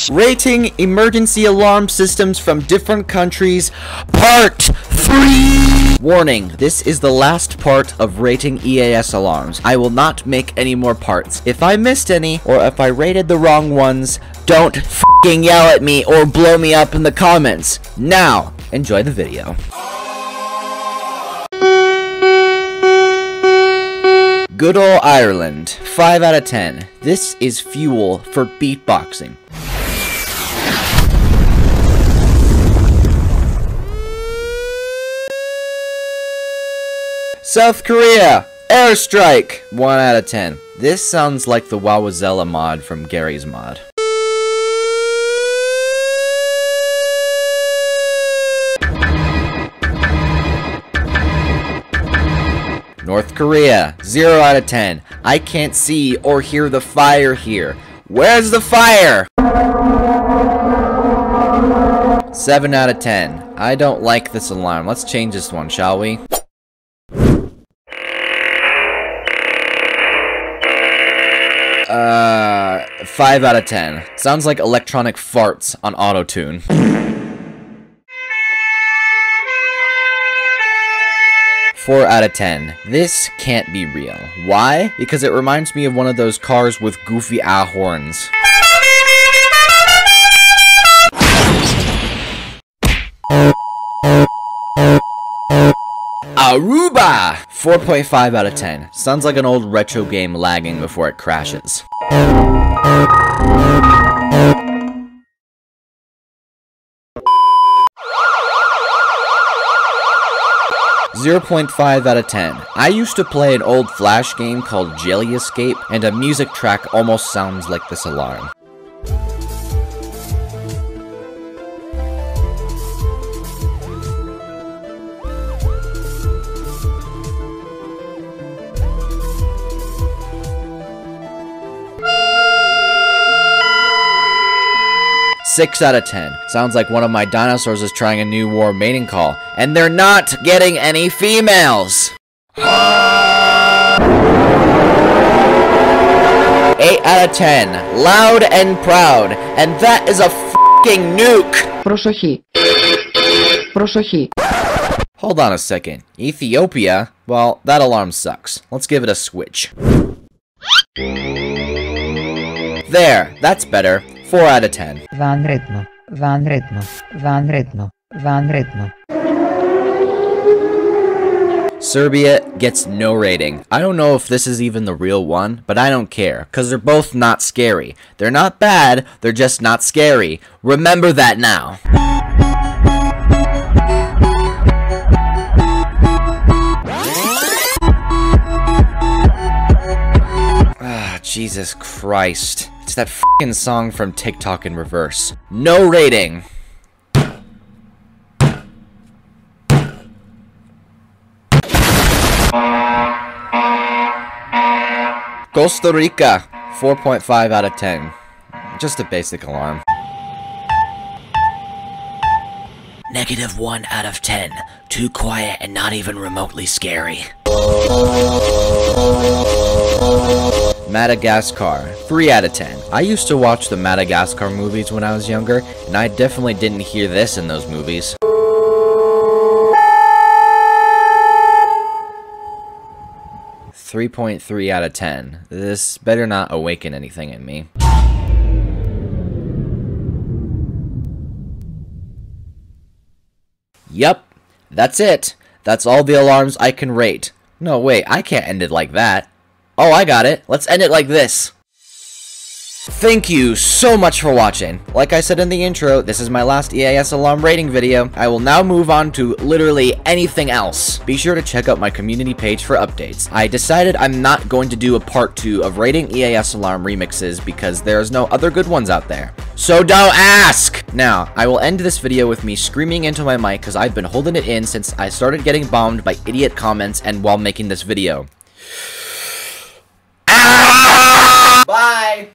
Rating emergency alarm systems from different countries, part 3! Warning, this is the last part of rating EAS alarms. I will not make any more parts. If I missed any, or if I rated the wrong ones, don't f***ing yell at me or blow me up in the comments. Now, enjoy the video. Good ol' Ireland, 5 out of 10. This is fuel for beatboxing. South Korea, airstrike, 1 out of 10. This sounds like the Wowazella mod from Gary's mod. North Korea, 0 out of 10. I can't see or hear the fire here. Where's the fire? 7 out of 10. I don't like this alarm. Let's change this one, shall we? Five out of 10. Sounds like electronic farts on auto-tune. 4 out of 10. This can't be real. Why? Because it reminds me of one of those cars with goofy horns. Aruba! 4.5 out of 10. Sounds like an old retro game lagging before it crashes. 0.5 out of 10. I used to play an old Flash game called Jelly Escape, and a music track almost sounds like this alarm. Six out of 10. Sounds like one of my dinosaurs is trying a new war mating call, and they're not getting any females! 8 out of 10. Loud and proud, and that is a f***ing nuke! Προσοχή. Προσοχή. Hold on a second. Ethiopia? Well, that alarm sucks. Let's give it a switch. There, that's better. 4 out of 10. Van ritmo, van ritmo, van ritmo, van ritmo. Serbia gets no rating. I don't know if this is even the real one, but I don't care, cause they're both not scary. They're not bad, they're just not scary. Remember that now. Jesus Christ. It's that f***ing song from TikTok in reverse. No rating. Costa Rica, 4.5 out of 10. Just a basic alarm. -1 out of 10. Too quiet and not even remotely scary. Madagascar, 3 out of 10. I used to watch the Madagascar movies when I was younger, and I definitely didn't hear this in those movies. .3 out of 10. This better not awaken anything in me. Yep, that's it. That's all the alarms I can rate. No, wait, I can't end it like that. Oh, I got it. Let's end it like this. Thank you so much for watching. Like I said in the intro, this is my last EAS alarm rating video. I will now move on to literally anything else. Be sure to check out my community page for updates. I decided I'm not going to do a part 2 of rating EAS alarm remixes because there's no other good ones out there. So don't ask! Now, I will end this video with me screaming into my mic because I've been holding it in since I started getting bombed by idiot comments and while making this video. Bye!